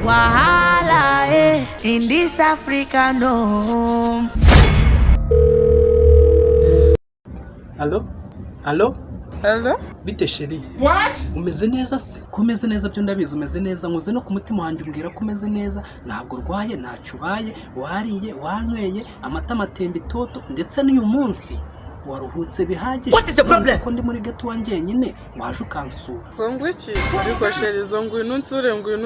Wahala, in this African home. Hello? Bite sheri? What? Umeze neza se? Kumeze neza byo ndabizi umeze neza nkuze no ku mutima wanjye umbwira ko umeze neza ntabwo urwaye ntacyo ubaye wariye wanyweye amata matembe itoto ndetse n'uyu munsi waruhutse bihagije. What is the problem? Ko ndi muri gato wanjye nyine waje ukansura. Ngo iki? Ariko sheri zo ngwino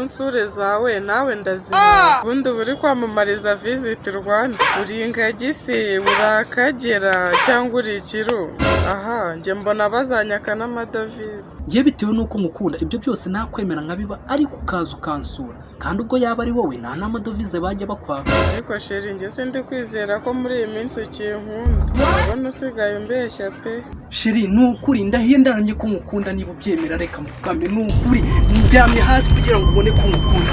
nsure zawe nawe ndazibaza. Ubundi buri kwamamariza Visit Rwanda. Uri ingagi se urakagera cyangwa uri ikiro? Aha, nge mbona bazanyaka n'amadovize. Ngiye bitewe nuko mukunda ibyo byose nakwemera nkabiba ariko ukaza ukansura. Kandi ubwo yaba ari wowe nta n'amadovize bajya bakwaka. Ariko sheri nge sindi kwizera ko muri iyi minsi ukinkunda. Urabona usigaye umbeshya pe. Sheri nukuri ndahiye ndaramye ko mukunda niba ubyemera reka mfukame nukuri ndyamye hasi kugira ngo ubone ko mukunda.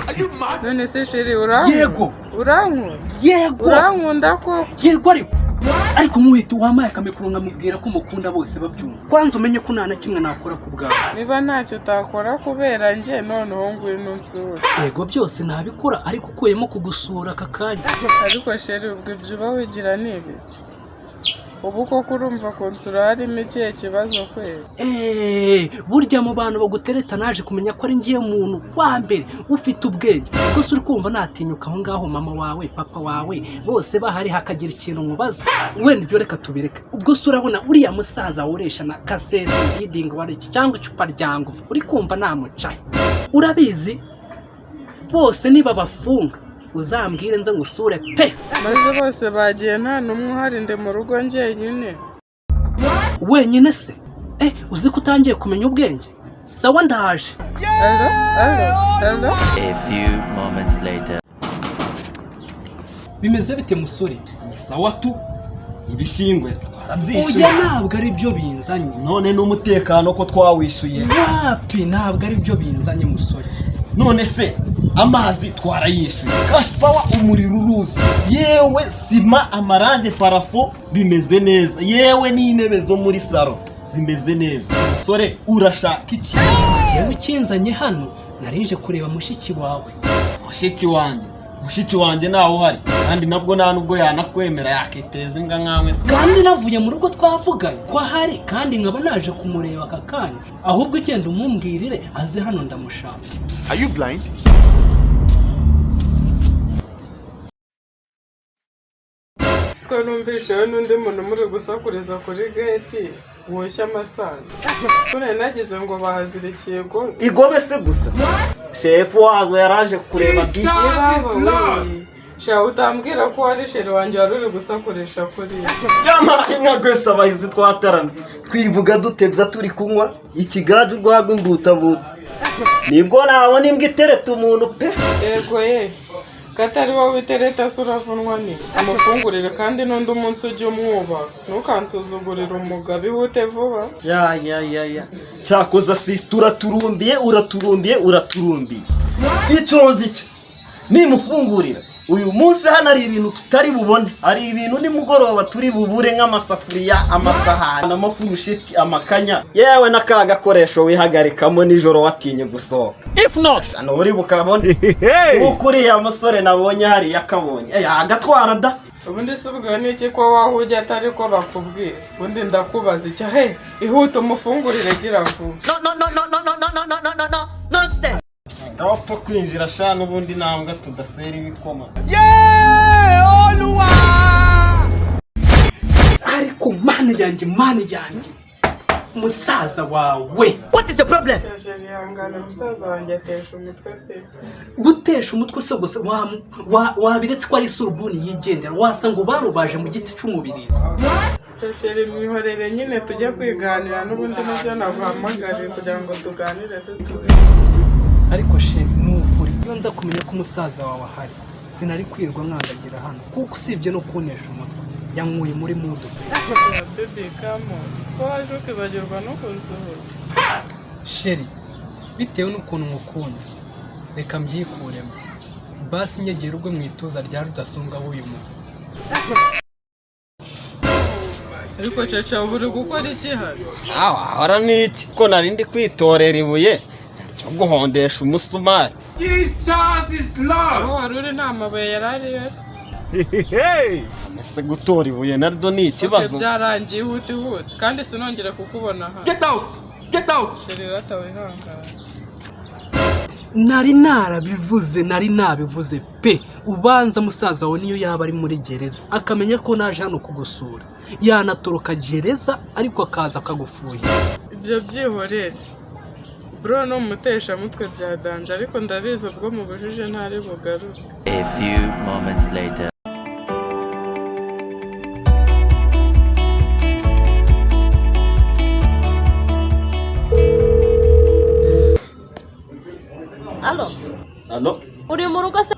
None se sheri urankunda? Yego. Urankunda? Yego. Urankunda koko? Yego ariko muhita wamaye akamekuru nkamubwira ko mukunda bose babyumva. Kwanza umenye ko nta na kimwe nakora ku bwawe. Niba ntacyo utakora kubera nge noneho ngwino nsura. Yego byose nabikora ariko ukuyemo kugusura aka kanya. Ariko sheri ubwo ibyo uba wigira ni ibiki? Ubu koko urumva konsura harimo ikihe kibazo kweli? Burya mu bantu bagutereta naje kumenya ko ari ngiye muntu wa mbere ufite ubwenge. Gusa uri kumva natinyuka aho ngaho mama wawe papa wawe bose bahari hakagira ikintu mubaza. Wenda ibyo reka tubireke. Ubwo se urabona uriya musaza woresha na kasese leading wari iki cyangwa icupa rya ngufu uri kumva namucaye. Urabizi bose niba bafunga uzambwire nze ngusure pe. Maze bose bagiye nta numwe uhari nde mu rugo njyenyine. Wenyine se? Uzi ko utangiye kumenya ubwenge? Sawa ndaje. Hello? A few moments later. Bimeze bite musore? Sawa tu. Ibishingwe twarabyishuye. Oya ntabwo ari byo binzanye. None n'umutekano ko twawishuye. Wapi ntabwo ari byo binzanye musore. None se amazi twarayishuye. Cash power umuriro uruzi. Yewe sima amarange parafo bimeze neza. Yewe n'intebe zo muri salo zimeze neza. Musore urashaka iki? Yewe ukinzanye hano narinje kureba mushiki wawe. Mushiki wanjye nawe uhari kandi nabwo nta nubwo yanakwemera yakiteza imbwa nkawe se. Kandi navuye mu rugo twavuganye ko ahari kandi nkaba naje kumureba aka kanya. Ahubwo igenda umumbwirire aze hano ndamushaka. Are you blind? Siko numvishe we n'undi muntu muri gusakuriza kuri gate woshya amasanga. None nagize ngo bahazirikiye go. Igobe se gusa. Shefu wazo yaraje kureba biki. Sha utambwira ko ari sheri wanjye wari uri gusakurisha kuri. Yamaye nka gwese abahizi twataramye. Twivuga dutebya turi kunywa ikigaju rwagwa imbutabuta. Nibwo nabona imbwa itereta umuntu pe. Yego katari wowe itereta suravunwa ni amufungurire kandi n'undi umunsi ujye umwuba ntukansuzugurire umugabo ihute vuba. Ya cyakoza sister uraturumbiye icozi cyo nimufungurira uyu munsi hano ari ibintu tutari bubone, hari ibintu nimugoroba turi bubure nk'amasafuriya amasahani n'amafurusheti amakanya yewe n'akagakoresho wihagarikamo nijoro watinye gusohoka. If not hano uri bukabone ukuriya musore nabonye hari yakabonye agatwara da. Ubundi se ubwo n'iki ko wahujya atari ko bakubwiye ubundi ndakubaza icyo ihute umufungurire gira vuba. No nonsense. Ndapfa kwinjira sha n'ubundi nambwa tudasera ibikoma. Oluwa! Ariko mani yanjye musaza wawe. What is the problem? Yangana musaza wanjye atesha umutwe pe. Gutesha umutwe se gusa wabiretse ko ari surubuni yigendera wasanga bamubaje mu giti cy'umubirizi. Sheri mwihorere nyine tujye kwiganira n'ubundi nabyo naguhamagariye kugira ngo tuganire dutuje. Ariko sheri n'ukuri iyo nza kumenya ko umusaza wawe ahari sinari kwirwa mwandagira hano kuko usibye no kunesha umutwe yankuye muri mudu. Baby kamo siko waje ukibagirwa no kunsuhuza. Sheri bitewe n'ukuntu mukunda reka mbyikuremo basi nyegera ubwo mwituza rya rudasumbwa w'uyu muntu. Ariko caca uburi gukora iki hano? Ahora niki ko narindi kwitorera ibuye cyo guhondesha umusumari Jesus is Lord. aho wari uri nta mabuye yari ari yose. ese gutora ibuye naryo ni ikibazo. Byarangiye ihute kandi sinongere kukubona hano. Get out. Get out. Sheri ratawihangana. nari nabivuze pe. Ubanza musaza we niyo yaba ari muri gereza akamenya ko naje hano kugusura, yanatoroka gereza ariko akaza akagufuye. Ibyo byihorere bro, no mutesha mutwe bya danje, ariko ndabizi ubwo mubujije ntari bugaruke. A few moments later. Alo? Uri mu rugo se?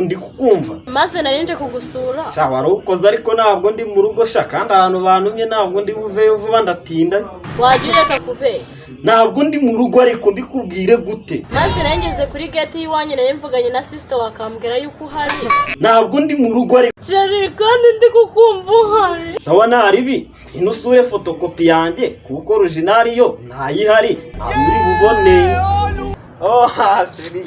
Ndi kukumva. Maze narinje kugusura. Sha warukoze ariko ntabwo ndi mu rugo sha, kandi ahantu bantumye ntabwo ndi buveyo vuba ndatinda. Wagiye kakubeshya. Ntabwo ndi mu rugo ariko ndikubwire gute. Maze narengeze kuri gate y'iwanyu nari mvuganye na sister wakambwira yuko uhari. Ntabwo ndi mu rugo ariko. Sheri kandi ndi kukumva uhari. Sawa ntaribi. Ino usure fotokopi yanjye kuko original yo ntayihari. Ntabwo uri bubone. Oh sheri.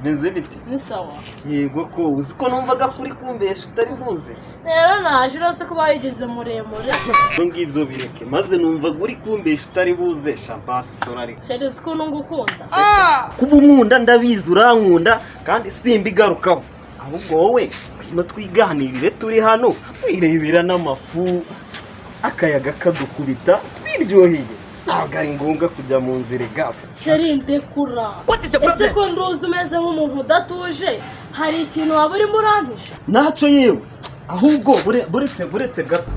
Beze bite? Ni sawa. Yego ko uzi ko numvaga kuri kumbesha utari buze. Rero naje rose kuba yigize muremure. Ngibyo bireke maze numvaga uri kumbesha utari buze shabasi sorari. Sheri uzi ko ngukunda. Kuba unkunda ndabizi urankunda kandi simbigarukaho. Ahubwo wowe no twiganirire turi hano wirebera n'amafu akayaga kadukubita biryoheye. Ntabwo ari ngombwa kujya mu nzira gasa. Sheri ndekura. Ese ko nduzi umeze nk'umuntu udatuje, hari ikintu waba urimo urampisha? Ntacyo yewe ahubwo buretse gato.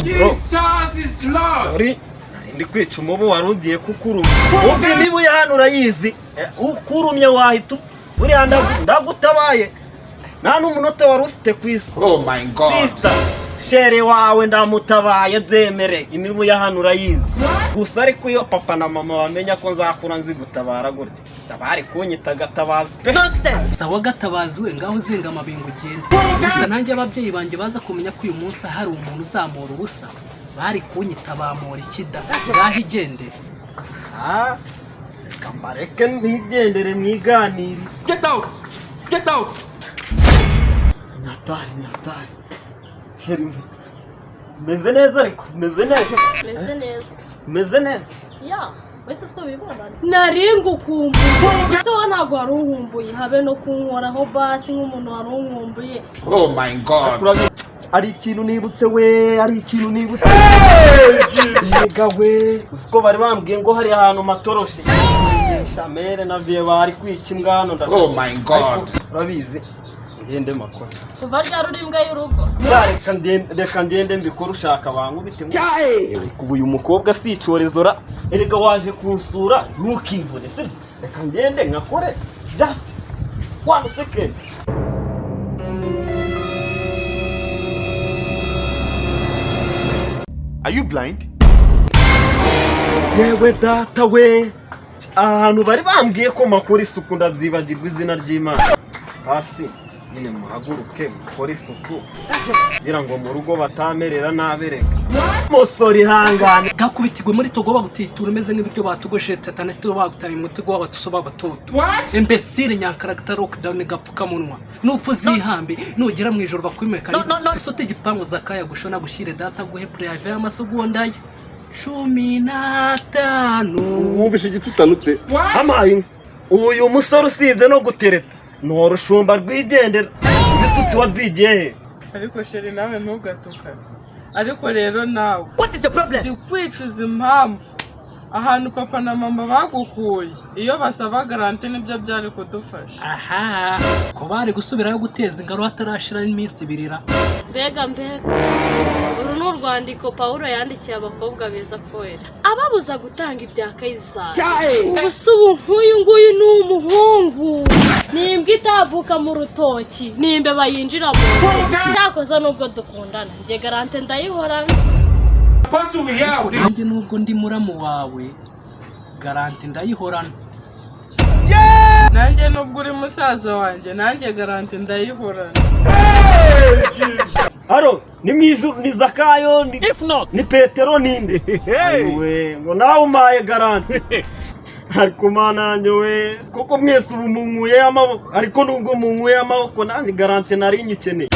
Jesus is Lord. Sorry, narindi kwica umubu warungiye kukuruma. Ubwe niba uyahano urayizi, ukurumye wahita uri ndagutabaye. Nta n'umunota wari ufite kwisi. Oh my God. Sister, shere wawe ndamutabaye zemere. Imibu yahano urayizi. Gusa ariko iyo papa na mama bamenya ko nzakura nzi gutabara gutya. Cyabari kunyita gatabazi pe. Sawa gatabazi we ngaho zinga amabingo ugenda. Gusa nanjye ababyeyi banjye baza kumenya ko uyu munsi hari umuntu uzamura ubusa, bari kunyita bamura ikida. Ngaho igendere. Kambareke ntigendere mwiganiri. Get out. Get out. Nyatari. Sheri. Meze neza ariko, meze neza. Meze neza. Ya, wese so bibona. Naringu kumbuye. Ese wa ntago wari uhumbuye habe no kunkoraho basi nk'umuntu wari uhumbuye. Oh my God. Ari ikintu nibutse we, Yega we. Usiko bari bambwiye ngo hari ahantu matoroshe. Shamere na vie bari kwica imbwano ndashaka. Oh my God. Urabizi. Ngende makora. Kuva rya rurimbwa y'urugo. Reka ngende mbikora ushaka abantu bite. Kuba uyu mukobwa si icorezora. Erega waje kunsura ntukivune sibyo. Reka ngende nkakore just 1 second. Are you blind? Yewe data we. Ahantu bari bambwiye ko makora isuku ndabyibagirwa izina ry'Imana. Hasi nyine muhaguruke mukore isuku kugira ngo mu rugo batamerera nabereka. Musori hangane gakubitirwe muri Togo bagutitura umeze nk'ibyo batugoshe tatane turo bagutaye mu mutego w'abatusoba batoto. Imbesire nyankaragita lockdown gapfuka munwa. Nupfu zihambe nugera mu ijoro bakwimeka. Isote gipangu zakaya gushona gushire data guhe prive y'amasegonda ye. 15. Wumvishe igitutsanutse. Amayi. Uyu musoro usibye no gutereta. Noroshumba rwigendera. Ibitutsi wabyigiye he? Ariko sheri nawe ntugatukane. Ariko rero nawe. What is the problem? Ndi kwicuza impamvu ahantu papa na mama bagukuye. Iyo basaba garanti nibyo byari kudufasha. Aha. Ko bari gusubirayo guteza ingaro hatarashira iminsi birira. Mbega uru ni urwandiko Paulo yandikiye abakobwa beza kwera ababuza gutanga ibya Kaisari. Ubu nk'uyu nguyu ni umuhungu, nimbwa itavuka mu rutoki, nimbe bayinjira mu cyakoza nubwo dukundana njye garante ndayihorana. nanjye nubwo ndi muramu wawe garanti ndayihorana. nanjye nubwo uri musaza wanjye nanjye garanti ndayihorana. Aro ni mwizu ni Zakayo ni Petero ninde we ngo nawe umpaye garanti ariko mananye we koko mwese ubu munkuye amaboko ariko nubwo munkuye amaboko nanjye garanti nari nyikeneye.